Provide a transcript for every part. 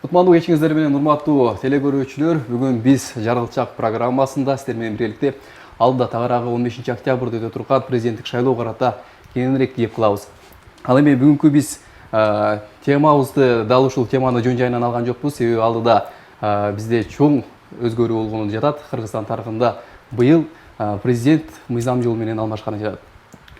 Кутмандуу кечиңиздер менен урматтуу телекөрүүчүлөр, бүгүн биз Жаргалчак программасында сиздер менен биргеликте алдыда тагыраагы 15 октябрда өтө турган президенттик шайлоо карата кененирээк кеп кылабыз. Ал эми бүгүнкү биз темабызды дал ушул теманы жөн жайынан алган жокпуз, себеби алдыда бизде чоң өзгөрүү болгону жатат. Кыргызстан тарыхында быйыл президент мыйзам жолу менен алмашканы жатат.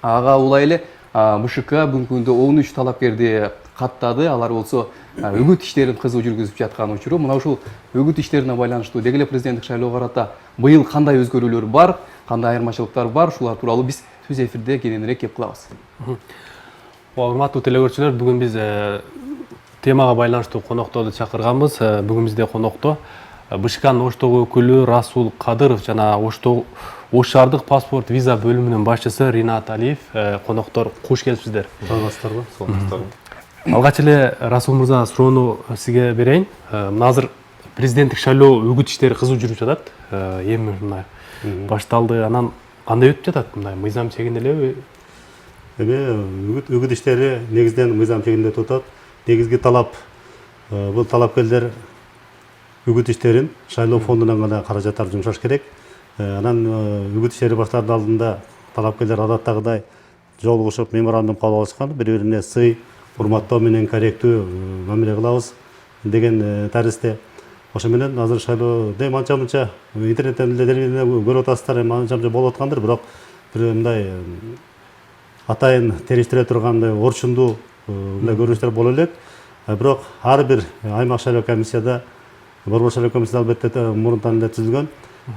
Ага улай эле БШК бүгүнкү күндө 13 талапкерди каттады. Алар болсо үгүт иштерин кызуу жүргүзүп жаткан учуру. Мына ушул үгүт иштерине байланыштуу деги эле президенттик шайлоо карата быйыл кандай өзгөрүүлөр бар, кандай айырмачылыктар бар, ушулар тууралуу биз түз эфирде кененирээк кеп кылабыз. Урматтуу телекөрүүчүлөр, бүгүн биз темага байланыштуу конокторду чакырганбыз. Бүгүн бизде конокто БШКнын Оштогу өкүлү Расул Кадыров жана Ош шаардык паспорт виза бөлүмүнүн башчысы Ринат Алиев. Коноктор куш келипсиздер. Саламатсыздарбы? Саламатсыздарбы. Алгач эле Расул мырза суроону сизге берейин. Мына азыр президенттик шайлоо үгүт иштери кызуу жүрүп жатат. Эми мындай башталды, анан кандай өтүп жатат? Мындай мыйзам чегинде элеби? Эми үгүт иштери негизден мыйзам чегинде өтүп атат. Негизги талап бул талапкерлер үгүт иштерин шайлоо фондунан гана каражаттар жумшаш керек. Анан үгүт иштери баштаардын алдында талапкерлер адаттагыдай жолугушуп меморандум кабыл алышкан, бири-бирине сый, урматтоо менен корректүү мамиле кылабыз деген таризде. Ошо менен азыр шайлоо анча-мынча интернеттен эле телевидениеден көрүп атасыздар, анча-мынча болуп аткандыр, бирок бир мындай атайын териштире тургандай орчундуу мындай көрүнүштөр боло элек. Бирок ар бир аймак шайлоо комиссияда, борбор шайлоо комиссияда албетте мурунтан эле түзүлгөн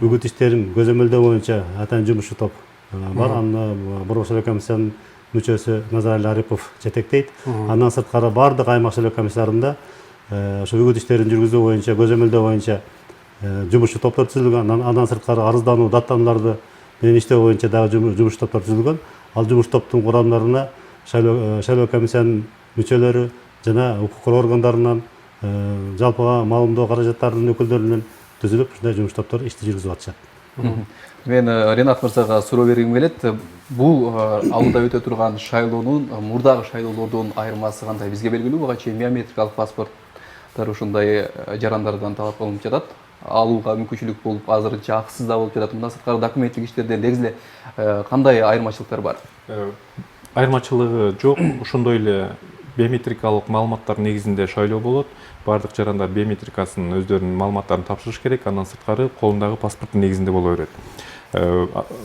үгүт иштерин көзөмөлдөө боюнча атайын жумушчу топ бар. Аны борбор шайлоо комиссиянын мүчөсү Назарали Арипов жетектейт. Андан сырткары бардык аймак шайлоо комиссияларында ошо үгүт иштерин жүргүзүү боюнча, көзөмөлдөө боюнча жумушчу топтор түзүлгөн. Андан сырткары арыздануу, даттанууларды менен иштөө боюнча дагы жумушчу топтор түзүлгөн. Ал жумуш топтун курамдарына шайлоо комиссиянын мүчөлөрү жана укук коргоо органдарынан, жалпыга маалымдоо каражаттарынын өкүлдөрүнөн түзүлүп, ушундай жумуш топтор ишти жүргүзүп атышат. Мен Ринат мырзага суроо бергим келет. Бул алдыда өтө турган шайлоонун мурдагы шайлоолордун айырмасы кандай? Бизге белгилүү, буга чейин биометрикалык паспорттар ушундай жарандардан талап кылынып жатат. Алууга мүмкүнчүлүк болуп, азырынча акысыз да болуп жатат. Мындан сырткары документтик иштерде негизи эле кандай айырмачылыктар бар? Айырмачылыгы жок. Ошондой эле биометрикалык маалыматтар негизинде шайлоо болот. Бардык жарандар биометрикасын өздөрүнүн маалыматтарын тапшырыш керек. Андан сырткары колундагы паспорттун негизинде боло берет.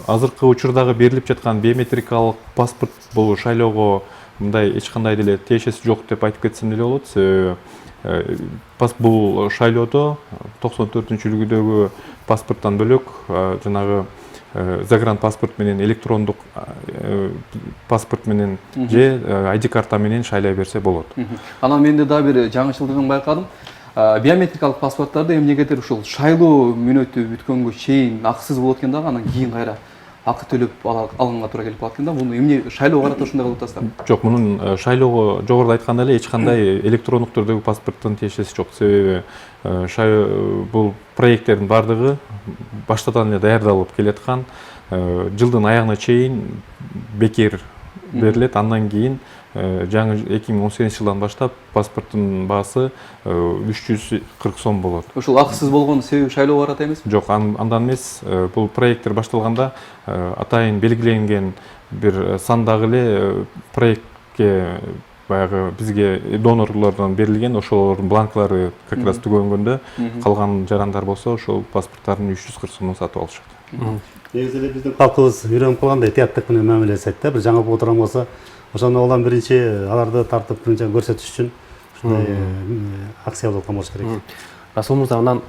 Азыркы учурдагы берилип жаткан биометрикалык паспорт бул шайлоого мындай эч кандай деле тиешеси жок деп айтып кетсем деле болот. Себеби бул шайлоодо 94-үлгүдөгү паспорттон бөлөк жанагы загранпаспорт менен, электрондук паспорт менен же ID карта менен шайлай берсе болот. Анан менде дагы бир жаңычылдыгын байкадым. Биометрикалык паспорттарды эмнегедир ушул шайлоо мүнөтү бүткөнгө чейин акысыз болот экен дагы, анан кийин кайра акы төлөп алганга туура келип калат экен да. Муну эмне шайлоо карата ушундай кылып атасыздар? Жок, мунун шайлоого жогоруда айткандай эле эч кандай электрондук түрдөгү паспорттун тиешеси жок. Себеби бул проекттердин бардыгы баштадан эле даярдалып келаткан, жылдын аягына чейин бекер берилет. Андан кийин жаңы 2018 жылдан баштап паспорттун баасы 340 сом болот. Ушул акысыз болгон себеби шайлоо карата эмеспи? Жок, андан эмес. Бул проекттер башталганда атайын белгиленген бир сандагы эле проектке баягы бизге донорлордон берилген ошолордун бланкалары как раз түгөнгөндө калган жарандар болсо ошол паспорттарын 340 сомдон сатып алышат. Негизи эле биздин калкыбыз үйрөнүп калгандай тияттык менен мамиле жасайт да. Бир жаңы отурган болсо, ошондо улам биринчи аларды тартып көрсөтүш үчүн ушундай акция болуп аткан болуш керек. Расул мырза, анан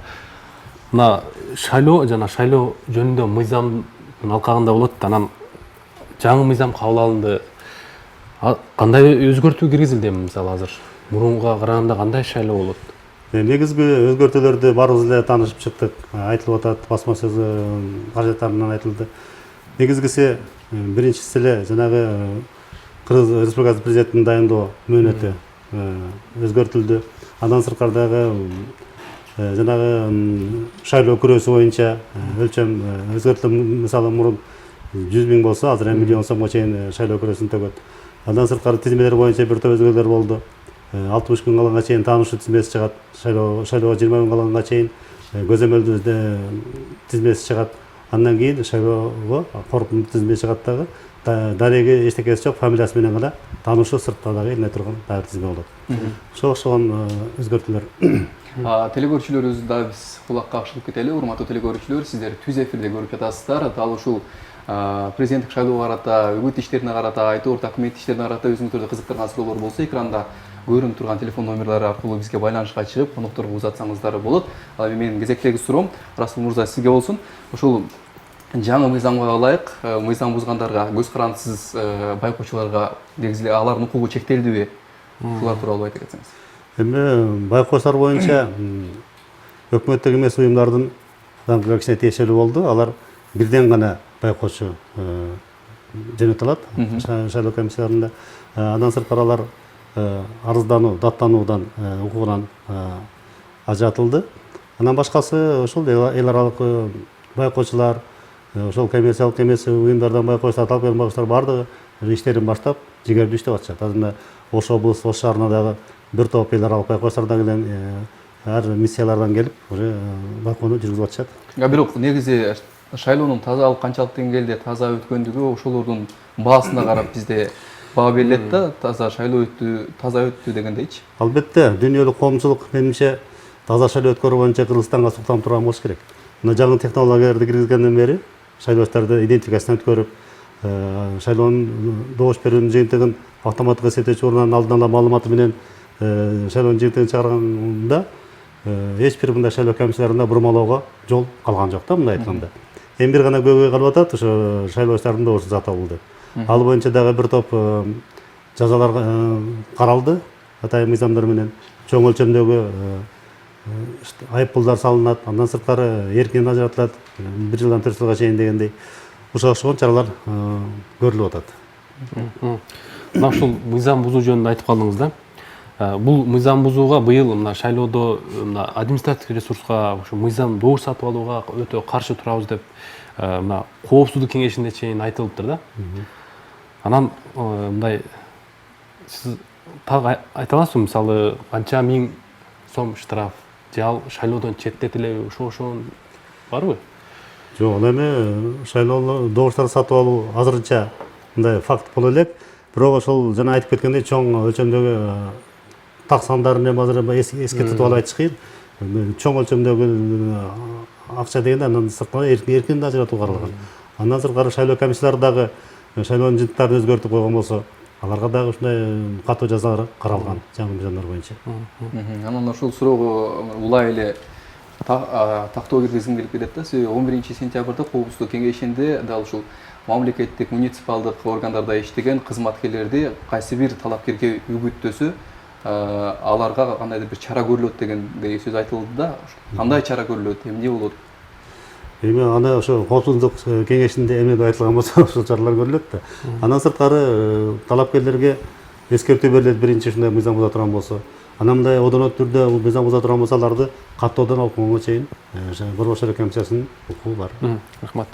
мына шайлоо жана шайлоо жөнүндө мыйзамдын алкагында болот. Анан жаңы мыйзам кабыл алынды. Кандай өзгөртүү киргизилди мисалы азыр? Мурунга караганда кандай шайлоо болот? Негизги өзгөртүүлөрдү баарыбыз эле таанышып чыктык. Айтылып атат, басма сөз каражаттарынан айтылды. Негизгиси биринчиси эле жанагы Кыргыз Республикасы президентин дайындоо мөөнөтү өзгөртүлдү. Андан сырткары дагы жанагы шайлоо күрөөсү боюнча өлчөм өзгөртүлдү. Мисалы мурун 100 000 болсо, азыр 1 миллион сомго чейин шайлоо күрөөсүн төгөт. Андан сырткары тизмелер боюнча бир топ өзгөрүүлөр болду. 60 күн калганга чейин таанышуу тизмеси чыгат. Шайлоого 20 күн калганга чейин көзөмөлдүү тизмеси чыгат. Андан кийин шайлоого коркунуч тизмеси чыгат дагы. Дареги эчтекеси жок, фамилиясы менен гана таанышуу сыртта дагы илине турган дагы тизме болот. Ошогон өзгөртүүлөр. Телекөрүүчүлөрүбүздү да биз кулакка кагышып кетели. Урматтуу телекөрүүчүлөр, сиздер түз эфирде көрүп жатасыздар. Дал ушул президенттик шайлоого карата, үгүт иштерине карата, айтор документ иштерине карата өзүңүздөрдү кызыктырган суроолор болсо, экранда көрүнүп турган телефон номерлери аркылуу бизге байланышка чыгып, конокторго узатсаңыздар болот. Ал эми менин кезектеги суроом Расул мырза сизге болсун. Ушул жаңы мыйзамга ылайык, мыйзам бузгандарга, көз карандысыз байкоочуларга негизи алардын укугу чектелдиби? Ушулар тууралуу айтып кетсеңиз. Эми байкоочулар боюнча өкмөттүк эмес уюмдардын заңга кичине тиешелүү болду. Алар бирден гана байкоочу жөнөтө алат шайлоо комиссияларында. Андан сырткары алар арыздануу, даттануудан укугунан ажыратылды. Андан башкасы ошол эл аралык байкоочулар, ошол коммерциялык эмес уюмдардан байкоочулар, талап байкоочулар баардыгы иштерин баштап, жигердүү иштеп атышат. Азырында Ош облусу, Ош шаарына дагы бир топ эл аралык байкоочулардан келген ар миссиялардан келип, уже байкоону жүргүзүп атышат. Бирок негизи шайлоонун тазалык канчалык деңгээлде таза өткөндүгү ошолордун баасына карап бизде баа берилет да, таза шайлоо өттү, таза өттү дегендейчи. Албетте, дүйнөлүк коомчулук менимче таза шайлоо өткөрүү боюнча Кыргызстанга суктанып турган болуш керек. Мына жаңы технологияларды киргизгенден бери шайлоочуларды идентификацияны өткөрүп, шайлоонун добуш берүүнүн жыйынтыгын автоматтык эсептөөчү орундан алдын ала маалыматы менен шайлоонун жыйынтыгын чыгарганда эч бир мындай шайлоо комиссияларында бурмалоого жол калган жок да, мындай айтканда. Эми бир гана көйгөй калып атат, ошо шайлоочулардын добушу затабылды. Ал боюнча дагы бир топ жазалар каралды, атайын мыйзамдар менен чоң өлчөмдөгү айып пулдар салынат, андан сырткары эркинен ажыратылат, 1 жылдан 4 жылга чейин дегендей. Ошого окшогон чаралар көрүлүп атат. Мына ушул мыйзам бузуу жөнүндө айтып калдыңыз да. Бул мыйзам бузууга быйыл мына шайлоодо мына административдик ресурска, ошо мыйзам добуш сатып алууга өтө каршы турабыз деп мына коопсуздук кеңешинде чейин айтылыптыр да. Анан мындай сиз так айта аласызбы, мисалы канча миң сом штраф же ал шайлоодон четтетилеби, ошон барбы? Жок, ал эми шайлоо добуштарды сатып алуу азырынча мындай факт боло элек, бирок ошол жана айтып кеткендей чоң өлчөмдөгү так сандарын эми азыр эске тутуп алып айтыш кыйын. Чоң өлчөмдөгү акча дегенде андан сырткары эркин ажыратуу каралган. Андан сырткары шайлоо комиссиялары дагы шайлоонун жыйынтыктарын өзгөртүп койгон болсо, аларга дагы ушундай катуу жазалар каралган жаңы мыйзамдар боюнча. Анан ушул суроого улай эле тактоо киргизгим келип кетет да. 11 сентябрда коопсуздук кеңешинде дал ушул мамлекеттик муниципалдык органдарда иштеген кызматкерлерди кайсы бир талапкерге үгүттөсө, аларга кандайдыр бир чара көрүлөт дегендей сөз айтылды да. Кандай чара көрүлөт, эмне болот? Эми аны ошо коопсуздук кеңешинде эмне деп айтылган болсо, ошол чаралар көрүлөт да. Андан сырткары талапкерлерге эскертүү берилет, биринчи ушундай мыйзам буза турган болсо. Анан мындай одон түрдө мыйзам буза турган болсо, аларды каттоодон алып койгонго чейин Борбор шайлоо комиссиясынын укугу бар. Рахмат.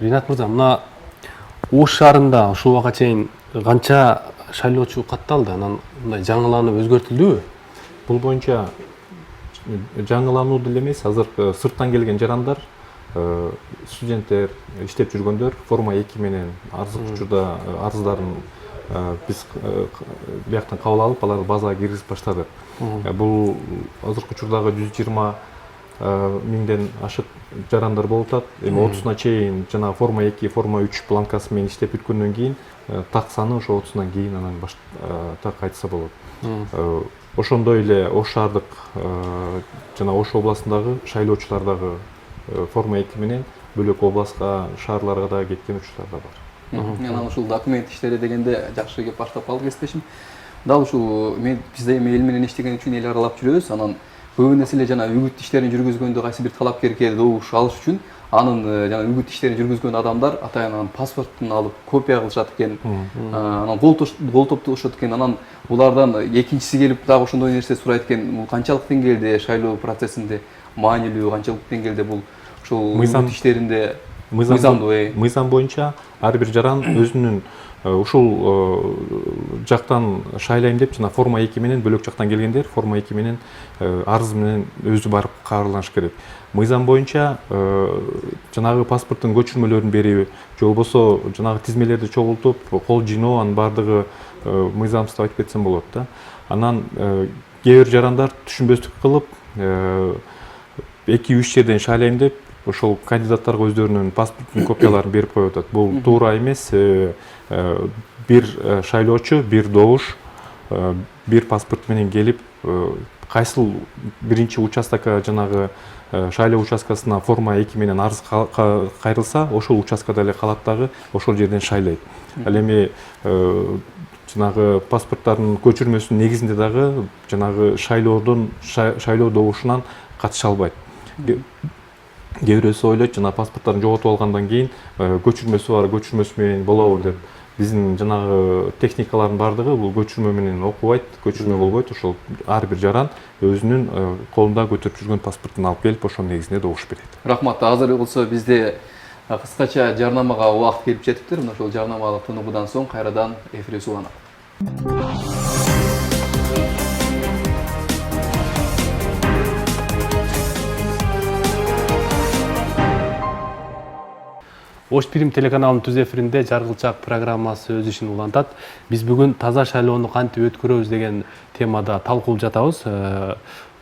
Ринат мырза, мына Ош шаарында ушул убакка чейин канча шайлоочу катталды? Анан мындай жаңыланып өзгөртүлдүбү? Бул боюнча жаңылануу деле эмес, азыр сырттан келген жарандар, студенттер, иштеп жүргөндөр форма 2 менен арыздык учурда арыздарын биз бияктан кабыл алып, алар базага киргизип баштадык. Бул азыркы учурдагы 120 миңден ашык жарандар болуп атат. Эми 30-на чейин жана форма 2, форма 3 бланкасы менен иштеп бүткөндөн кийин так саны ошо 30-нан кийин анан так айтса болот. Ошондой эле Ош шаардык жана Ош областындагы шайлоочулар дагы форма 2 менен бөлөк областка, шаарларга да кеткен учурлар да бар. Анан ушул документ иштери дегенде жакшы кеп баштап калды кесиптешим. Дал ушул бизде эми эл менен иштеген үчүн эл аралап жүрөбүз. Анан көбүнесе эле жана үгүт иштерин жүргүзгөндө кайсы бир талапкерге добуш алыш үчүн анын жана үгүт иштерин жүргүзгөн адамдар атайын анын паспортун алып копия кылышат экен. Анан кол топтошот экен. Анан булардан экинчиси келип дагы ошондой нерсе сурайт экен. Бул канчалык деңгээлде шайлоо процессинде маанилүү, канчалык деңгээлде бул ушул үгүт иштеринде мыйзам боюнча ар бир жаран өзүнүн ушул жактан шайлайм деп жана форма 2 менен бөлөк жактан келгендер форма 2 менен арыз менен өзү барып кабарланыш керек. Мыйзам боюнча жанагы паспорттун көчүрмөлөрүн бериби же болбосо жанагы тизмелерди чогултуп кол жыйноо анын баардыгы мыйзамсыз деп айтып кетсем болот да. Анан кээ бир жарандар түшүнбөстүк кылып 2-3 жерден шайлайм деп ошол кандидаттарга өздөрүнүн паспорттун копияларын берип коюп атат. Бул туура эмес. Бир шайлоочу, бир добуш, бир паспорт менен келип, кайсыл биринчи участокко жанагы шайлоо участкасына форма 2 менен арыз кайрылса, ошол участкада эле калат дагы, ошол жерден шайлайт. Ал эми жанагы паспорттардын көчүрмөсүнүн негизинде дагы жанагы шайлоо добушунан катыша албайт. Кээ бирөөсү ойлойт, жана паспорттарын жоготуп алгандан кийин көчүрмөсү бар, көчүрмөсү менен болобу деп. Биздин жанагы техникалардын баардыгы бул көчүрмө менен окубайт, көчүрмө болбойт. Ошол ар бир жаран өзүнүн колунда көтөрүп жүргөн паспортун алып келип, ошонун негизинде добуш берет. Рахмат. Азыр болсо бизде кыскача жарнамага убакыт келип жетиптир. Мына ошол жарнамалык тыныгуудан соң кайрадан эфирибиз уланат. Ош Пирим телеканалынын түз эфиринде Жаргылчак программасы өз ишин улантат. Биз бүгүн таза шайлоону кантип өткөрөбүз деген темада талкуулап жатабыз.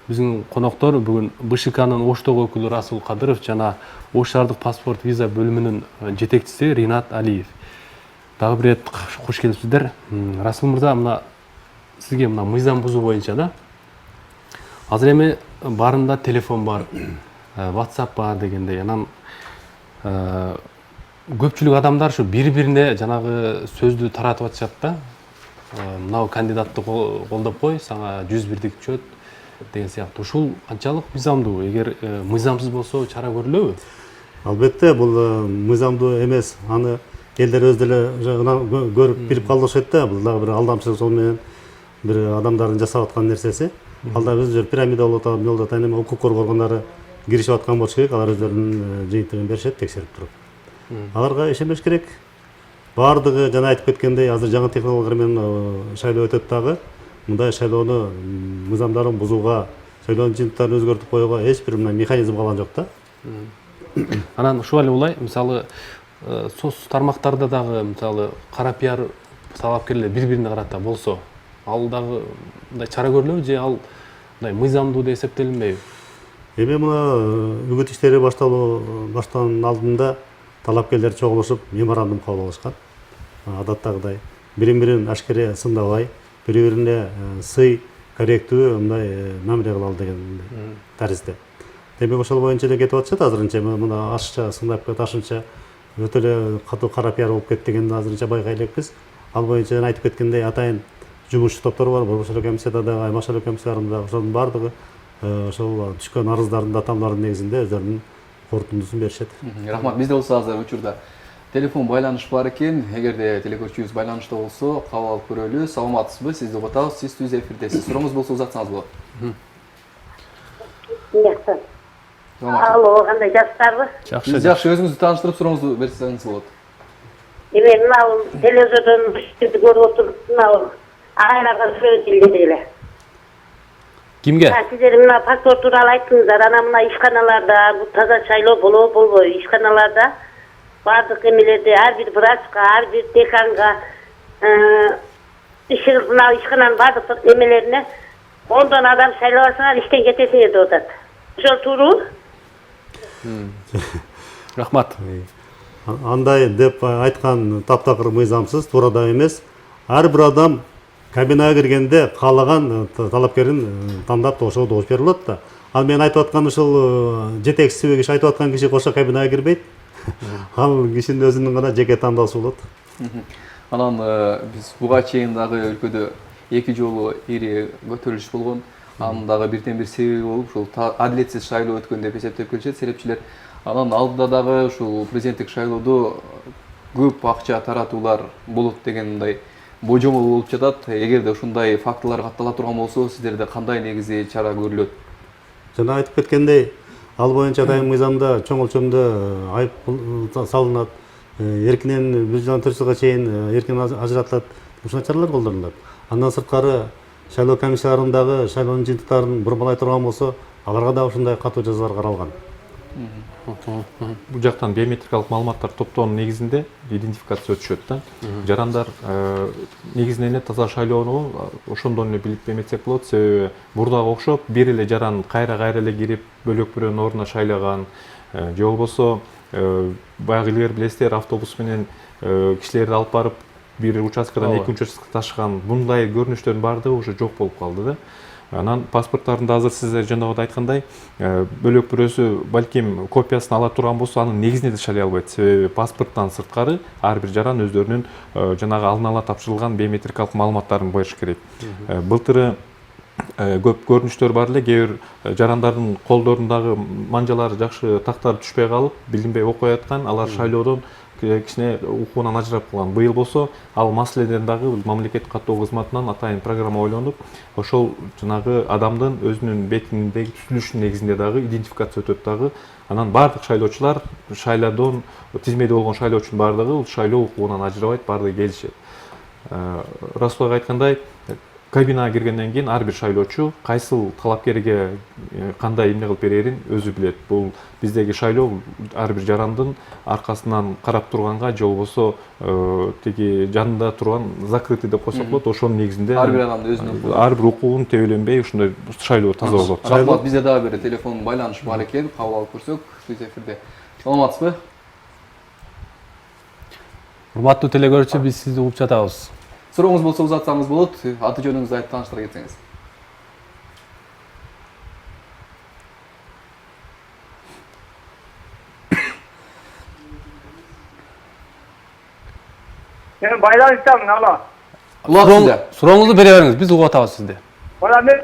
Биздин коноктор бүгүн БШКнын Оштогу өкүлү Расул Кадыров жана Ош шаардык паспорт виза бөлүмүнүн жетекчиси Ринат Алиев. Дагы бир рет кош келипсиздер. Расул мырза, мына сизге мына мыйзам бузуу боюнча да. Азыр эми баарында телефон бар, WhatsApp бар дегендей. Анан көпчүлүк адамдар ушу бири-бирине жанагы сөздү таратып атышат да. Мынау кандидатты колдоп кой, сага 101 чөт деген сыяктуу. Ушул канчалык мыйзамдуу? Эгер мыйзамсыз болсо чара көрүлөбү? Албетте, бул мыйзамдуу эмес. Аны элдер өз деле көрүп билип калышат да. Бул дагы бир алдамчылык жол менен бир адамдардын жасап аткан нерсеси. Ал да өзү пирамида болуп атат, жолдо тайнема укук коргогондары киришип аткан болуш керек. Алар өздөрүнүн жыйынтыгын беришет, текшерип туруп. Аларга ишенбеш керек. Бардыгы жана айтып кеткендей, азыр жаңы технологиялар менен шайлоо өтөт дагы. Мындай шайлоону мыйзамдарын бузууга, шайлоонун жыйынтыктарын өзгөртүп коюуга эч бир механизм калган жок да. Анан ушул эле улай, мисалы соц тармактарда дагы мисалы кара пиар талапкерлер бири-бирине карата болсо, ал дагы мындай чара көрүлөбү же ал мындай мыйзамдуу деп эсептелинбейби? Эми мына үгүт иштери баштаганын алдында талапкерлер чогулушуп меморандум кабыл алышкан. Адаттагыдай бирин-бирин ашкере сындабай, бири-бирине сый, корректүү мындай мамиле кылалы деген таризде. Демек ошол боюнча эле кетип атышат азырынча. Мына ашыкча сындап кетип, ашынча өтө эле катуу кара пиар болуп кетти дегенди азырынча байкай элекпиз. Ал боюнча айтып кеткендей атайын жумушчу топтор бар, борбор комиссияда да, аймак шайлоо комиссияларында ошонун баардыгы ошол түшкөн арыздардын датамаларынын негизинде өздөрүнүн корутундусун беришет. Рахмат. Бизде болсо азыр учурда телефон байланыш бар экен. Эгерде телекөрүүчүбүз байланышта болсо, кабыл алып көрөлү. Саламатсызбы? Сизди угатабыз. Сиз түз эфирдесиз. Сурооңуз болсо узатсаңыз болот. Жакшы. Алло, кандай жакшысызбы? Жакшы. Жакшы, өзүңүздү тааныштырып сурооңузду берсеңиз болот. Эми мына телевизордон көрүп отуруп, мына агайларга сүйлөп эле. Кимге? Сиздер мына паспорт тууралуу айттыңыздар. Анан мына ишканаларда бул таза шайлоо болобу, болбойбу? Ишканаларда бардык эмелерде ар бир врачка, ар бир деканга мына ишкананын бардык эмелерине 10 адам шайлабасаңар иштен кетесиңер деп атат. Ошол туурабы? Рахмат. Андай деп айткан таптакыр мыйзамсыз, туура да эмес. Ар бир адам кабинага киргенде каалаган талапкерин тандап ошого добуш бере алат да. Ал мен айтып аткан ушул жетекчиси киши айтып аткан киши кошо кабинага кирбейт. Ал кишинин өзүнүн гана жеке тандоосу болот. Анан биз буга чейин дагы өлкөдө 2 жолу ири көтөрүлүш болгон. Анын дагы бирден бир себеби болуп, ушул адилетсиз шайлоо өткөн деп эсептеп келишет серепчилер. Анан алдыда дагы ушул президенттик шайлоодо көп акча таратуулар болот деген мындай божомол болуп жатат. Эгерде ушундай фактылар каттала турган болсо, сиздерде кандай негизи чара көрүлөт? Жана айтып кеткендей, ал боюнча дайым мыйзамда чоң өлчөмдө айып салынат. эркинен 1 жылга чейин эркин ажыратылат, ушундай чаралар колдонулат. Андан сырткары шайлоо комиссияларындагы шайлоонун жыйынтыктарын бурмалай турган болсо, аларга да ушундай катуу жазалар каралган. Бул жактан биометрикалык маалыматтар топтоонун негизинде идентификация өтүшөт да. Жарандар негизинен эле таза шайлоону ошондон эле билип эметсек болот. Себеби мурдага окшоп бир эле жаран кайра эле кирип бөлөк бирөөнүн ордуна шайлаган, же болбосо баягы илгери билесиздер, автобус менен кишилерди алып барып бир участкадан экинчи участкага ташыган мындай көрүнүштөрдүн баардыгы уже жок болуп калды да. Анан паспорттарында азыр сиздер жанагыда айткандай бөлөк бирөөсү балким копиясын ала турган болсо, анын негизинде да шайлай албайт. Себеби паспорттан сырткары ар бир жаран өздөрүнүн жанагы алдын ала тапшырылган биометрикалык маалыматтарын коюш керек. Былтыры көп көрүнүштөр бар эле, кээ бир жарандардын колдорундагы манжалары жакшы тактары түшпөй калып, билинбей окуй аткан, алар шайлоодон кичине укуунан ажырап калган. Быйыл болсо ал маселеден дагы мамлекет каттоо кызматынан атайын программа ойлонуп, ошол жанагы адамдын өзүнүн бетиндеги түзүлүшүнүн негизинде дагы идентификация өтөт дагы. Анан бардык шайлоочулар шайлоодон тизмеде болгон шайлоочунун бардыгы шайлоо укугунан ажырабайт, бардыгы келишет. Расул ага айткандай, кабинага киргенден кийин ар бир шайлоочу кайсыл талапкерге кандай эмне кылып берерин өзү билет. Бул биздеги шайлоо ар бир жарандын аркасынан карап турганга, же болбосо тиги жанында турган закрытый деп койсок болот, ошонун негизинде Ар бир адамдын өзүнүн ар бир укугун тебеленбей ушундай шайлоо таза болот. Рахмат, бизде дагы бир телефон байланыш бар экен, кабыл алып көрсөк, биз эфирде. Саламатсызбы? Урматтуу телекөрүүчү, биз сизди угуп жатабыз. Сурооңуз болсо узатсаңыз болот, аты жөнүңүздү айтып тааныштыра кетсеңиз. Мен байланыштамын, ала. Улак сизде. Сурооңузду бере бериңиз, биз угуп атабыз сизди. Бала мен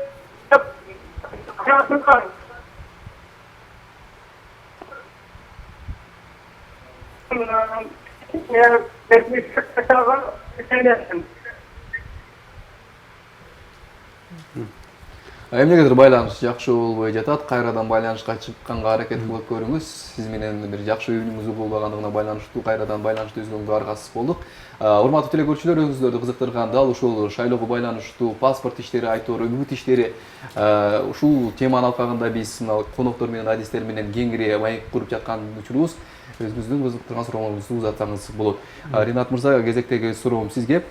Эмнегедир байланыш жакшы болбой жатат, кайрадан байланышка чыкканга аракет кылып көрүңүз. Сиз менен бир жакшы үнүңүз угулбагандыгына байланыштуу, кайрадан байланышты үзгөнгө аргасыз болдук. Урматтуу телекөрүүчүлөр, өзүңүздөрдү кызыктырган дал ушул шайлоого байланыштуу паспорт иштери, айтор үгүт иштери, ушул теманын алкагында биз мына коноктор менен, адистер менен кеңири маек куруп жаткан учурубуз. Өзүңүздүн кызыктырган сурооңузду узатсаңыз болот. Ринат мырза, кезектеги суроом сизге.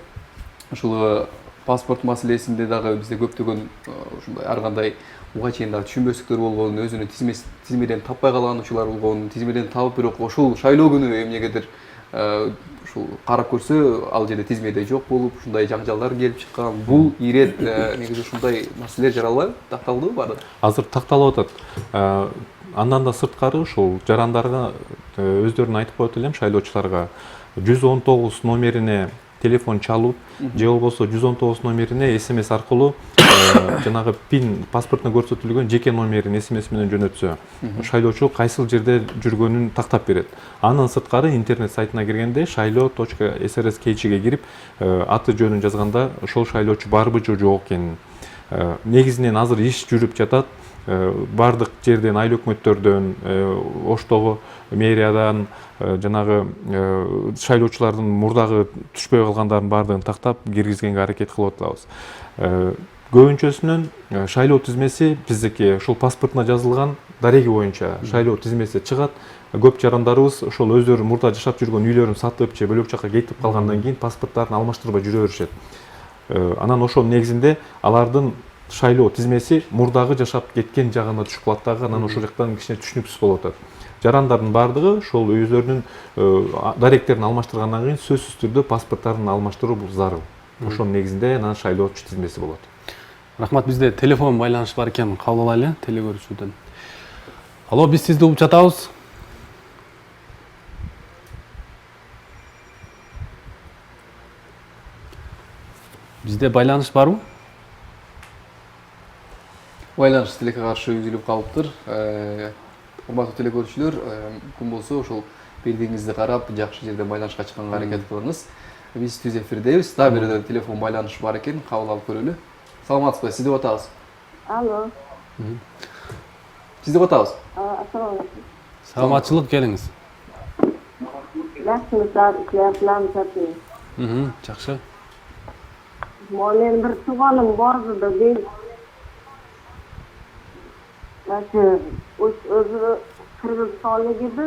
Ушул паспорт маселесинде дагы бизде көптөгөн ушундай ар кандай буга чейин дагы түшүнбөстүктөр болгон, өзүнүн тизмеден таппай калган учурлар болгон, тизмеден таап бирок ошол шайлоо күнү эмнегедир ушул карап көрсө, ал жерде тизмеде жок болуп, ушундай жаңжалдар келип чыккан. Бул ирет негизи ушундай маселелер жаралбайбы? Такталдыбы баары? Азыр такталып атат. Андан да сырткары ушул жарандарга өздөрүн айтып коет элем, шайлоочуларга 119 номерине телефон чалып, же болбосо 119 номерине СМС аркылуу жанагы пин паспортуна көрсөтүлгөн жеке номерин СМС менен жөнөтсө, шайлоочу кайсыл жерде жүргөнүн тактап берет. Андан сырткары интернет сайтына киргенде shailo.srs.kg кирип, аты жөнүн жазганда ошол шайлоочу барбы же жок экенин. Негизинен азыр иш жүрүп жатат. Бардык жерден, айыл өкмөттөрдөн, Оштогу мэриядан жанагы шайлоочулардын мурдагы түшпөй калгандардын баардыгын тактап киргизгенге аракет кылып атабыз. Көбүнчөсүнүн шайлоо тизмеси биздики ушул паспортуна жазылган дареги боюнча шайлоо тизмеси чыгат. Көп жарандарыбыз ошол өздөрү мурда жашап жүргөн үйлөрүн сатып же бөлөк жакка кетип калгандан кийин паспорттарын алмаштырбай жүрө беришет. Анан ошонун негизинде алардын шайлоо тизмеси мурдагы жашап кеткен жагына түшүп калат дагы, анан ошол жактан кичине түшүнүксүз болуп атат. Жарандардын баардыгы ошол өздөрүнүн даректерин алмаштыргандан кийин сөзсүз түрдө паспорттарын алмаштыруу бул зарыл. Ошонун негизинде анан шайлоочу тизмеси болот. Рахмат, бизде телефон байланыш бар экен, кабыл алайлы телекөрүүчүдөн. Алло, биз сизди угуп жатабыз. Бизде байланыш барбы? Байланыш тилекке каршы үзүлүп калыптыр. Урматтуу телекөрүүчүлөр, мүмкүн болсо ошол белгиңизди карап, жакшы жерден байланышка чыкканга аракет кылыңыз. Биз түз эфирдебиз. Дагы бир телефон байланыш бар экен, кабыл алып көрөлү. Саламатсызбы? Сизди угуп атабыз. Алло. Сизди угуп атабыз. Ассалам алейкум. Саламатчылык, келиңиз. Yaxshiliklar ishlayapman tabii. Жакшы. Benim bir tuğanım vardı da değil. Mesela özü Kırgızistanlı gibi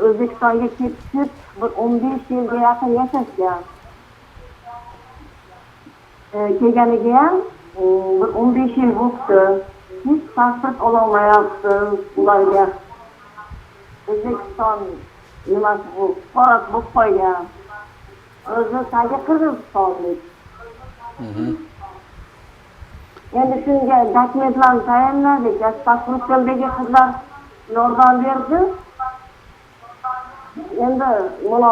Özbekistan'a ketip bir 15 yılga yakın yaşaşgan. Kelganiga bir 15 yil bo'ldi. Hiç pasport ololmayapti ularga. O'zbekiston nimasi bu qorat bo'lib qo'ygan. O'zi sanki Qirg'izistonlik. Endi shunga dokumentlarni tayinladik. Pasport yo'ldagi qizlar yordam berdi. Endi mana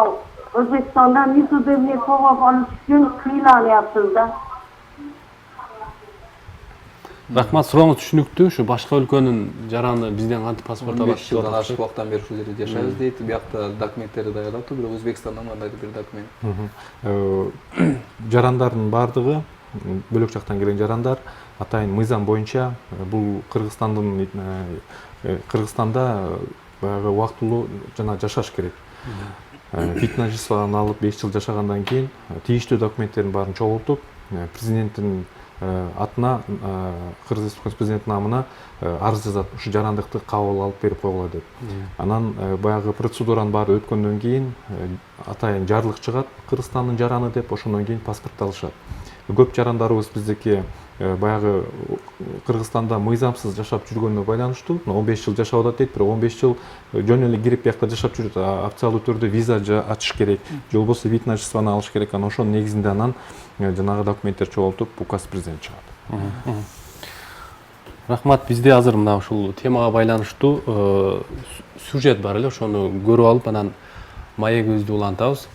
O'zbekistondan Yusufovni qog'oz olish uchun qiynalanyapmiz-da. Рахмат, сурооңуз түшүнүктүү. Ушу башка өлкөнүн жараны бизден кантип паспорт 15 жылдан ашык убакыттан бери ушул жерде жашайбыз дейт. Биякта документтерди даярдап, бирок Өзбекстандан кандай бир документ. Жарандардын баардыгы бөлөк жактан келген жарандар атайын мыйзам боюнча бул Кыргызстанда баягы убактылуу жана жашаш керек. Вид на жительствоны алып 5 жыл жашагандан кийин тийиштүү документтердин баарын чогултуп, президенттин атына, Кыргыз Республикасы президентинин намына арыз жазат, ушу жарандыкты кабыл алып берип койгула деп. Анан баягы процедуранын баары өткөндөн кийин атайын жарлык чыгат, Кыргызстандын жараны деп, ошондон кийин паспорт алышат. Көп жарандарыбыз биздики баягы Кыргызстанда мыйзамсыз жашап жүргөнүнө байланыштуу, 15 жыл жашап атат дейт, бирок 15 жыл жөн эле кирип биякта жашап жүрөт, официалдуу түрдө виза ачыш керек, же болбосо вид на жительствону алыш керек. Анан ошонун негизинде анан жанагы документтер чогултуп, указ президент чыгат. Рахмат, бизде азыр мына ушул темага байланыштуу сюжет бар эле, ошону көрүп алып анан маегибизди улантабыз.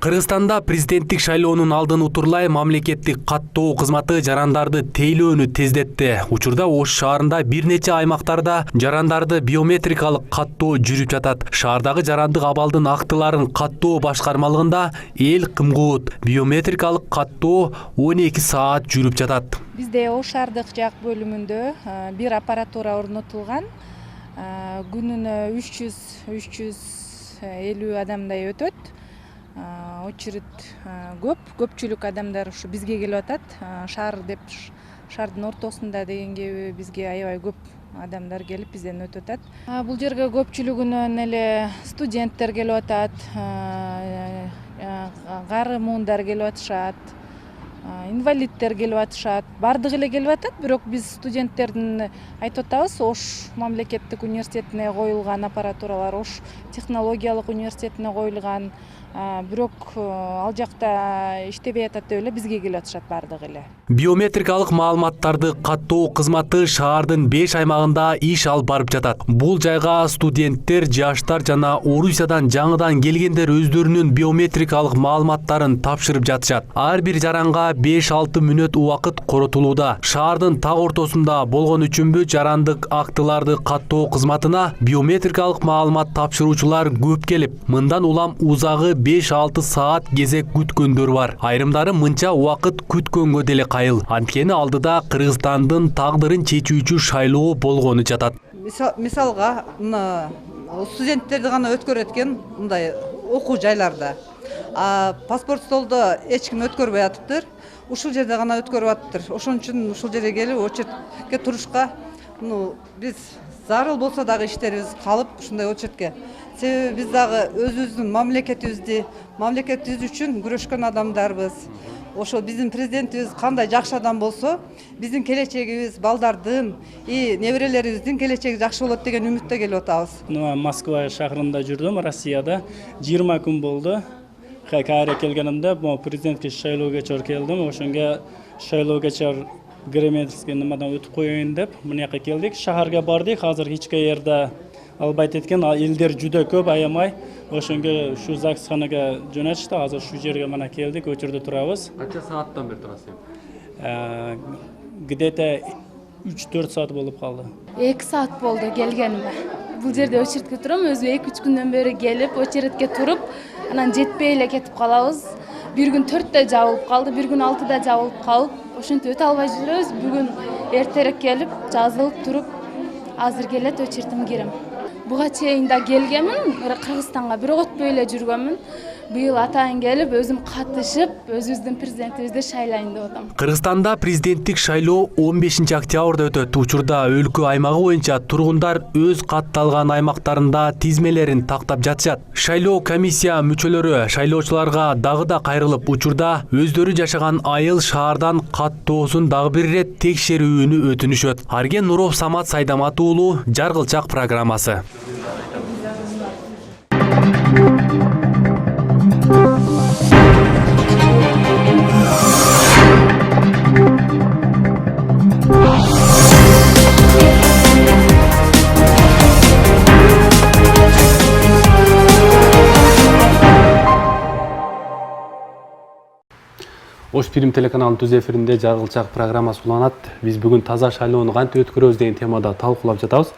Кыргызстанда президенттик шайлоонун алдын утурлай мамлекеттик каттоо кызматы жарандарды тейлөөнү тездетти. Учурда Ош шаарында бир нече аймактарда жарандарды биометрикалык каттоо жүрүп жатат. Шаардагы жарандык абалдын актыларын каттоо башкармалыгында эл кымгуут. Биометрикалык каттоо 12 саат жүрүп жатат. Бизде Ош шаардык жак бөлүмүндө бир аппаратура орнотулган. Күнүнө 300-350 адамдай өтөт. Очередь көпчүлүк адамдар ушу бизге келип атат. Шаар деп шаардын ортосунда дегенге бизге аябай көп адамдар келип бизден өтүп атат. Бул жерге көпчүлүгүнөн эле студенттер келип атат, кары муундар келип атышат, инвалидтер келип атышат. Бардыгы эле келип атат, бирок биз студенттердин айтып атабыз, Ош мамлекеттик университетине коюлган аппаратуралар, Ош технологиялык университетине коюлган. Бирок ал жакта иштебей атат деп эле бизге келип атышат бардыгы эле. Биометрикалык маалыматтарды каттоо кызматы шаардын 5 аймагында иш алып барып жатат. Бул жайга студенттер, жаштар жана Орусиядан жаңыдан келгендер өздөрүнүн биометрикалык маалыматтарын тапшырып жатышат. Ар бир жаранга 5-6 мүнөт убакыт коротулууда. Шаардын так ортосунда болгон үчүнбү жарандык актыларды каттоо кызматына биометрикалык маалымат тапшыруучулар көп келип, мындан улам узагы 5-6 саат кезек күткөндөр бар. Айрымдары мынча убакыт күткөнгө деле кайыл. Анткени алдыда Кыргызстандын тагдырын чечүүчү шайлоо болгону жатат. Мисалга, студенттерди гана өткөрөт экен мындай окуу жайларда. Паспорт столдо эч ким өткөрбөй атыптыр. Ушул жерде гана өткөрүп атыптыр. Ошон үчүн ушул жерге келип очередке турушка биз зарыл болсо дагы иштерибиз калып ушундай очередке. Себеби биз дагы өзүбүздүн мамлекетибиз үчүн күрөшкөн адамдарбыз. Ошол биздин президентибиз кандай жакшы адам болсо, биздин келечегибиз, балдардын, неберелерибиздин келечеги жакшы болот деген үмүттө келип атабыз. Москва шаарында жүрдүм, Россияда 20 күн болду. Кайра келгенимде, президентке шайлоого чор келдим. Ошонго шайлоого чор геометрический немадан өтүп коеюн деп, мынаяка келдик. Шаарга бардык. Азыр эч кайерде албайт эткен, элдер жүдө көп, аямай. Ошонго ушу ЗАГСханага жөнөтүштү. Азыр ушу жерге мына келдик, өчүрдө турабыз. Канча сааттан бери турасыз? Где-то 3-4 saat болуп калды. 2 saat болду келгениме. Бул жерде очередке турам, өзү 2-3 күндөн бери келип, очередке туруп, анан жетпей эле кетип калабыз. Bir gün 4'te жабылып калды, bir gün 6'da жабылып калып, ошентип өтө албай жүрөбүз. Бүгүн эртерээк келип, жазылып туруп, азыр келет очередим кирем. Буга чейин да келгенмин, Кыргызстанга бирок өтпөй эле жүргөнмүн. Быйыл атайын келип, өзүм катышып, өзүбүздүн президентибизди шайлайын деп атам. Кыргызстанда президенттик шайлоо 15 октябрда өтөт. Учурда өлкө аймагы боюнча тургундар өз катталган аймактарында тизмелерин тактап жатышат. Шайлоо комиссия мүчөлөрү шайлоочуларга дагы да кайрылып, учурда өздөрү жашаган айыл шаардан каттоосун дагы бир ирет текшерүүнү өтүнүшөт. Арген Нуров, Самат Сайдамат уулу, Жаргылчак программасы. Ош Фильм телеканалынын түз эфиринде Жаргылчак программасы уланат. Биз бүгүн таза шайлоону кантип өткөрөбүз деген темада талкуулап жатабыз.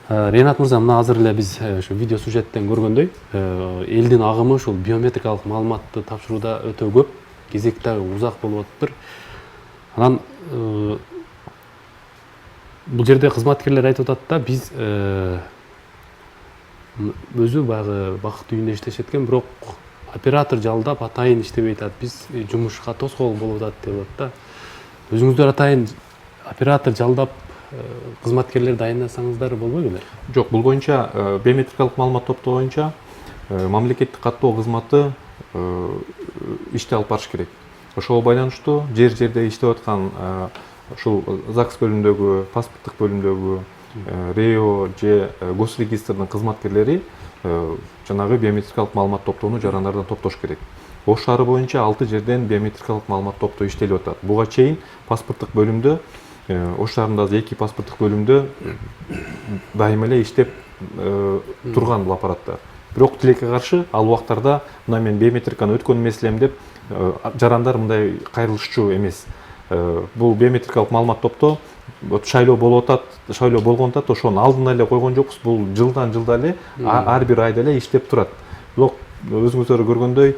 Ренат мырза, мына азыр эле биз ушу видео сюжеттен көргөндөй, элдин агымы ушул биометрикалык маалыматты тапшырууда өтө көп, кезек дагы узак болуп атыптыр. Анан бул жерде кызматкерлер айтып атат да, биз өзү баягы бакыт үйүндө иштешет экен, бирок оператор жалдап атайын иштебей атат. Биз жумушка тоскоол болуп атат деп атат да. Өзүңүздөр атайын оператор жалдап кызматкерлер дайындасаңыздар болбойбу беле? Жок, бул боюнча биометрикалык маалымат топтоо боюнча мамлекеттик каттоо кызматы ишти алып барыш керек. Ошого байланыштуу жерде иштеп аткан ушул ЗАГС бөлүмүндөгү, паспорттук бөлүмүндөгү, РЭО же госрегистрдин кызматкерлери жанагы биометрикалык маалымат топтоону жарандардан топтош керек. Ош шаары боюнча 6 жерден биометрикалык маалымат топтоо иштелип атат. Буга чейин паспорттук бөлүмдө, Ош шаарында 2 паспорттук бөлүмдө дайыма эле иштеп турган бул аппараттар. Бирок тилекке каршы ал убактарда мына мен биометриканы өткөн эмес элем деп жарандар мындай кайрылышчу эмес. Бул биометрикалык маалымат топтоо шайлоо болуп атат, шайлоо болгон атат, ошону алдына эле койгон жокпуз. Бул жылдан жылда эле ар бир айда эле иштеп турат. Бирок өзүңүздөр көргөндөй,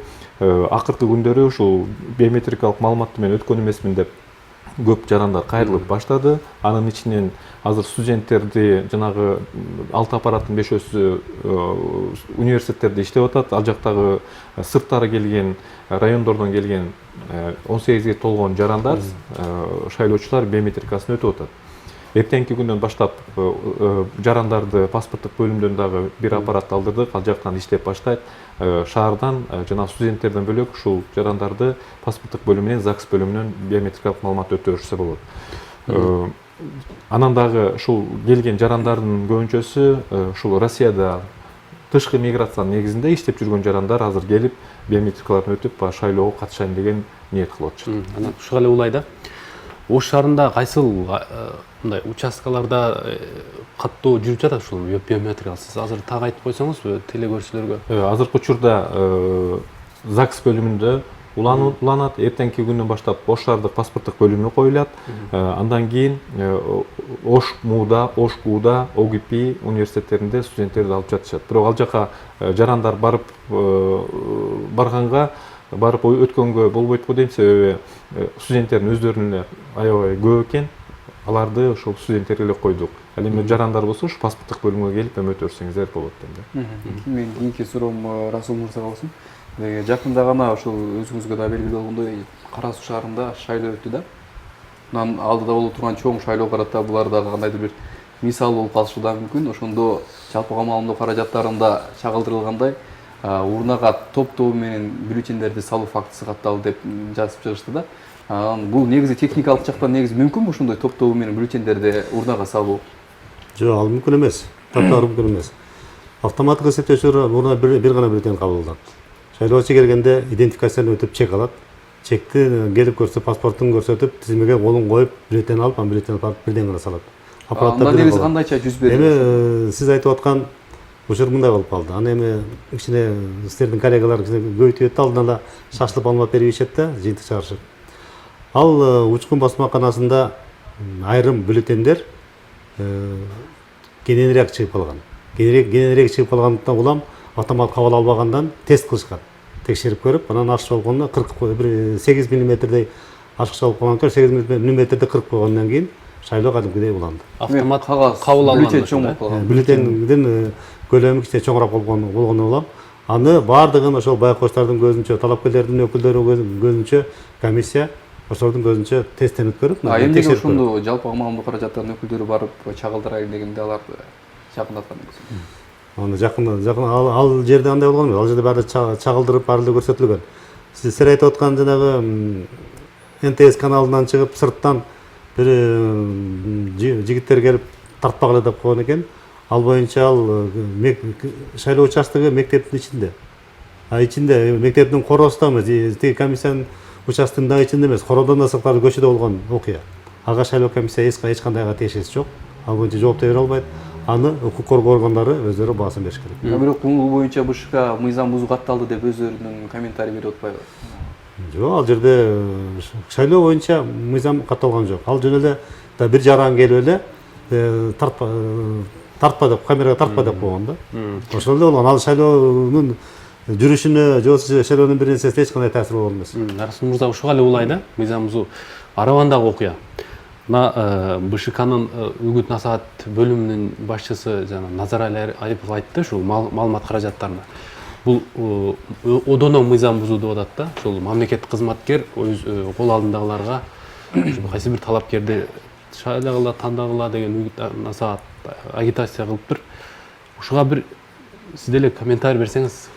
акыркы күндөрү ушул биометрикалык маалыматты мен өткөн эмесмин деп көп жарандар кайрылып баштады. Анын ичинен азыр студенттерди жанагы 6 аппараттын 5-өсү университеттерде иштеп атат. Ал жактагы сырттары келген, райондордон келген 18-ге толгон жарандар, шайлоочулар биометрикасын өтүп атат. Эртеңки күндөн баштап жарандарды паспорттук бөлүмдөн дагы бир аппарат алдырдык, ал жактан иштеп баштайт. Шаардан жана студенттерден бөлөк ушул жарандарды паспорттук бөлүмү менен ЗАГС бөлүмүнөн биометрикалык маалымат өтөрүшсө болот. Анан дагы ушул келген жарандардын көбүнчөсү ушул Россияда тышкы миграциянын негизинде иштеп жүргөн жарандар азыр келип биометрикаларын өтүп шайлоого катышайын деген ниет кылып атышат. Анан ушуга эле улай да. Ош шаарында кайсыл мындай участкаларда каттоо жүрүп жатат ушул биометрикалык? Сиз азыр так айтып койсоңуз телекөрүүчүлөргө. Азыркы учурда ЗАГС бөлүмүндө уланат. Эртеңки күндөн баштап Ош шаардык паспорттук бөлүмүнө коюлат. Андан кийин Ош МУда, Ош ГУда, ОГП университеттеринде студенттерди алып жатышат. Бирок ал жака жарандар барып өткөнгө болбойт го дейм, себеби студенттердин өздөрүнүн эле аябай көп экен. Аларды ошол студенттерге эле койдук. Ал эми жарандар болсо ушу паспорттук бөлүмгө келип эме өтөрсөңүздөр болот дейм. Мен кийинки суроом Расул мырзага болсун. Жакында гана ошол өзүңүзгө да белгилүү болгондой Кара Суу шаарында шайлоо өттү да. Анан алдыда болуп турган чоң шайлоого карата булар дагы кандайдыр бир мисал болуп калышы да мүмкүн. Ошондо жалпыга маалымдоо каражаттарында чагылдырылгандай урнага топтоо менен бюллетендерди салуу фактысы катталды деп жазып чыгышты да. Бул негизи техникалык жактан негизи мүмкүнбү ошондой топтоо менен бюллетендерди урнага салуу? Жок, ал мүмкүн эмес. Таптар мүмкүн эмес. Автоматтык эсептөөчүлөр мурда бир гана бюллетен кабыл кылат. Шайлоочу келгенде идентификацияны өтүп чек алат. Чекти келип көрсө, паспортун көрсөтүп, тизмеге колун коюп, бюллетен алып, бюллетен алып бірден гана салат. Анда негизи кандайча жүз берди? Эми сиз айтып аткан учур мындай болуп калды. Аны эми кичине сиздердин коллегалар көбөйтүп өтүп алдынан да шашылып маалымат берип ишет да, жыйынтык чыгарышып. Ал учкун басмаканасында айрым бюллетендер кененирээк чыгып калган. Кененирээк чыгып калгандыктан улам автомат кабыл албагандан тест кылышкан. Текшерип көрүп, анан ашыкча болгондо 8 мм ашыкча болуп калган 8 мм кырып койгондон кийин шайлоо кадимкидей уланды. Автомат кабыл алган. Бюллетендин көлөмү кичине чоңураак болгондон улам аны баардыгын ошол байкоштардын көзүнчө, талапкерлердин өкүлдөрү көзүнчө комиссия ошолордун көзүнчө тесттен өткөрүп, эмнеге ошондо жалпы маамдуу каражаттардын өкүлдөрү барып чагылдырайын дегенде аларды жакындатканбыз. Аны жакын ал жерде андай болгон эмес. Ал жерде баары чагылдырып, баары эле көрсөтүлгөн. Сиз айтып аткан жанагы НТС каналынан чыгып сырттан бир жигиттер келип тартпагыла деп койгон экен. Ал боюнча ал шайлоо участогу мектептин ичинде. Ичинде мектептин коросунда эмес, тиги комиссиянын участогунун дагы ичинде эмес, кородон да сырткары көчөдө болгон окуя. Ага шайлоо комиссия эч кандайга тиешеси жок. Ал боюнча жооп бере албайт. Аны укук коргоо органдары өздөрү баасын бериш керек. Бирок бул боюнча БШК мыйзам бузуу катталды деп өздөрүнүн комментарий берип атпайбы? Жок, ал жерде шайлоо боюнча мыйзам катталган жок. Ал жөн эле бир жаран келип эле тартпа деп, камерага тартпа деп койгон да. Ошол эле болгон. Ал шайлоонун жүрүшүнө же шайлоонун бир нерсесине эч кандай таасир болгон эмес. Расул мырза ушуга эле улай да, мыйзам бузуу Арабандагы окуя. Мына БШКнын үгүт насаат бөлүмүнүн башчысы жана Назарали Айыпов айтты ушул маалымат каражаттарына. Бул одоно мыйзам бузуу деп атат да. Ошол мамлекеттик кызматкер өз кол алдындагыларга кайсы бир талапкерди шайлагыла, тандагыла деген үгүт насаат агитация кылыптыр. Ушуга бир сиз деле комментарий берсеңиз.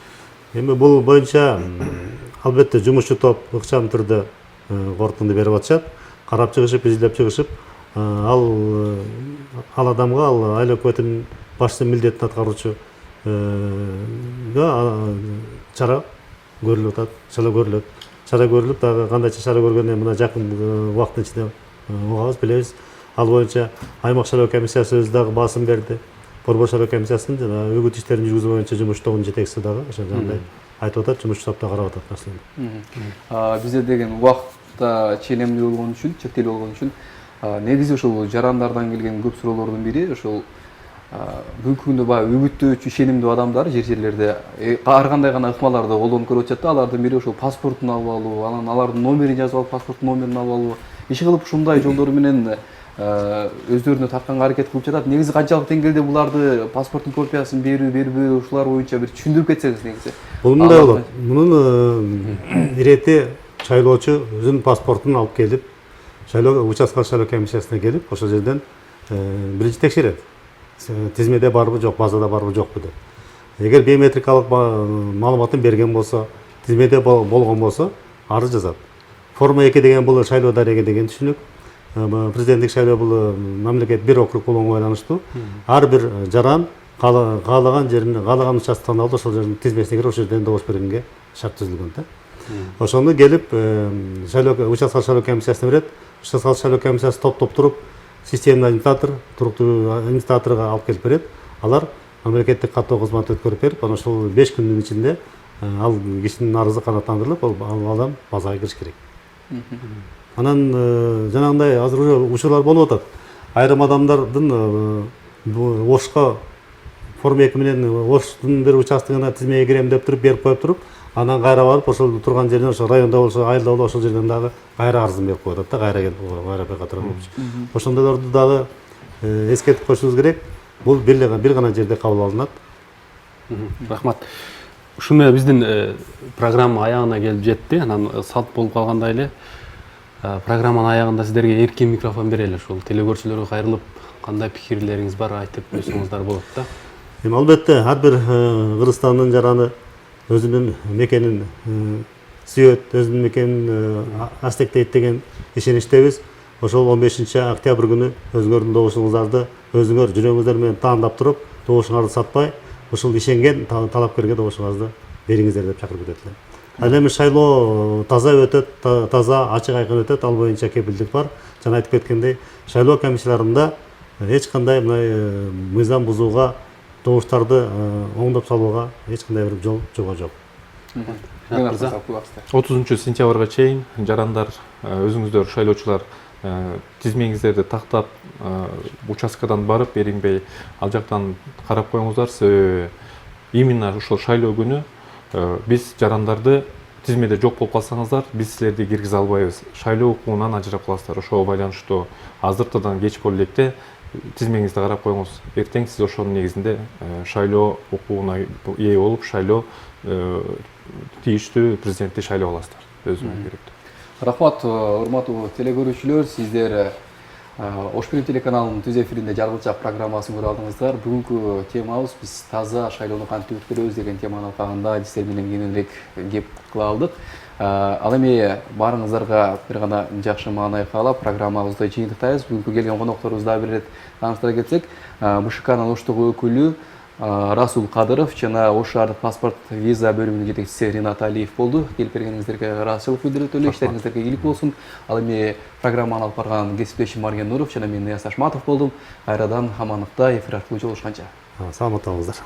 Эми бул боюнча албетте жумушчу топ ыкчам түрдө корутунду берип атышат. Карап чыгышып, изилдеп чыгышып, ал адамга, ал айлык өкмөтүнүн башчы милдетин аткаруучу чара көрүлүп атат, чара көрүлүп, дагы кандайча чара көргөнүн мына жакын убакыттын ичинде угабыз, билебиз. Ал боюнча аймак шайлоо комиссиясы өзү дагы басым берди. Борбор шайлоо комиссиясынын жана үгүт иштерин жүргүзүү боюнча жумуш тобунун жетекчиси дагы ошо жагдай айтып атат, жумуш топ да карап атат нерселерди. Бизде деген убакытта ченемдүү болгон үчүн, чектелүү болгон үчүн негизи ошол жарандардан келген көп суроолордун бири ошол бүгүнкү күндө баягы үгүттөөчү ишенимдүү адамдар жерлерде ар кандай гана ыкмаларды колдонуп көрүп атышат да. Алардын бири ошол паспортун алып алуу, анан алардын номерин жазып алып, паспорттун номерин алып алуу. Иши кылып ушундай жолдор менен өздөрүнө тартканга аракет кылып жатат. Негизи канчалык деңгээлде буларды паспорттун копиясын берүү, бербөө ушулар боюнча бир түшүндүрүп кетсеңиз негизи. Бул мындай болот. Мунун ирети шайлоочу өзүнүн паспортун алып келип, шайлоо участкалык шайлоо комиссиясына келип, ошол жерден биринчи текшерет. Тизмеде барбы жок, базада барбы жокпу деп. Эгер биометрикалык маалыматын берген болсо, тизмеде болгон болсо, арыз жазат. Форма 2 деген бул шайлоо дареги деген түшүнүк. Президенттик шайлоо бул мамлекет бир округ болгонго байланыштуу. Ар бир жаран каалаган жерине, каалаган участканы алып, ошол жердин тизмесине кирип, ошол жерден добуш бергенге шарт түзүлгөн да. Ошону келип участкалык шайлоо комиссиясына берет. Участкалык шайлоо комиссиясы топтоп туруп, системный агитатор, туруктуу агитаторго алып келип берет. Алар мамлекеттик каттоо кызматы өткөрүп берип, анан ошол 5 күндүн ичинде ал кишинин арызы канааттандырылып, ал адам базага кириш керек. Анан жанагындай азыр учурлар болуп атат. Айрым адамдардын ошко форма 2 менен оштун бир участогуна тизмеге кирем деп туруп берип коюп туруп, анан кайра барып ошол турган жерден, ошол райондо болсо, айылда болсо, ошол жерден дагы кайра арызын берип коюп атат да, кайра келип, кайра катырып. Ошондойлорду дагы эскертип коюшубуз керек. Бул бир гана жерде кабыл алынат. Рахмат. Ушул менен биздин программа аягына келип жетти. Анан салт болуп калгандай эле программанын аягында сиздерге эркин микрофон берели. Ушул телекөрүүчүлөргө кайрылып, кандай пикирлериңиз бар айтып койсоңуздар болот да. Эми албетте ар бир Кыргызстандын жараны өзүнүн мекенин сүйөт, өзүнүн мекенин астектейт деген ишеничтебиз. Ошол 15 октябрь күнү өзүңөрдүн добушуңуздарды өзүңөр жүрөгүңүздөр менен таандап туруп, добушуңарды сатпай, ушул ишенген талапкерге добушуңарды бериңиздер деп чакырып кетет элем. Ал эми шайлоо таза өтөт, таза ачык айкын өтөт, ал боюнча кепилдик бар. Жана айтып кеткендей, шайлоо комиссияларында эч кандай мындай мыйзам бузууга, добуштарды оңдоп салууга эч кандай бир жол жок. 30 сентябрга чейин жарандар, өзүңүздөр шайлоочулар тизмеңиздерди тактап участкадан барып эринбей ал жактан карап коюңуздар. Себеби именно ушул шайлоо күнү биз жарандарды тизмеде жок болуп калсаңыздар, биз силерди киргизе албайбыз. Шайлоо укугунан ажырап каласыздар. Ошого байланыштуу азыртадан кеч боло электе тизмеңизди карап коюңуз. Эртең сиз ошонун негизинде шайлоо укугуна ээ болуп, шайлоо тийиштүү президентти шайлап аласыздар. Өзүнө керектүү. Рахмат, урматтуу телекөрүүчүлөр, сиздер Ош Фильм телеканалынын түз эфиринде Жаргылчак программасын көрүп алдыңыздар. Бүгүнкү темабыз биз таза шайлоону кантип өткөрөбүз деген теманын алкагында сиздер менен кененирээк кеп кыла алдык. Ал эми баарыңыздарга бир гана жакшы маанай каалап программабызды жыйынтыктайбыз. Бүгүнкү келген конокторубузду дагы бир ирет тааныштыра кетсек, БШКнын Оштогу өкүлү Расул Кадыров жана Ош шаардык паспорт виза бөлүмүнүн жетекчиси Ринат Алиев болду. Келип бергениңиздерге ыраазычылык билдирет элек, иштериңиздерге ийгилик болсун. Ал эми программаны алып барган кесиптешим Марген Нуров жана мен Нияз Ашматов болдум. Кайрадан амандыкта эфир аркылуу жолугушканча. Саламатта болуңуздар.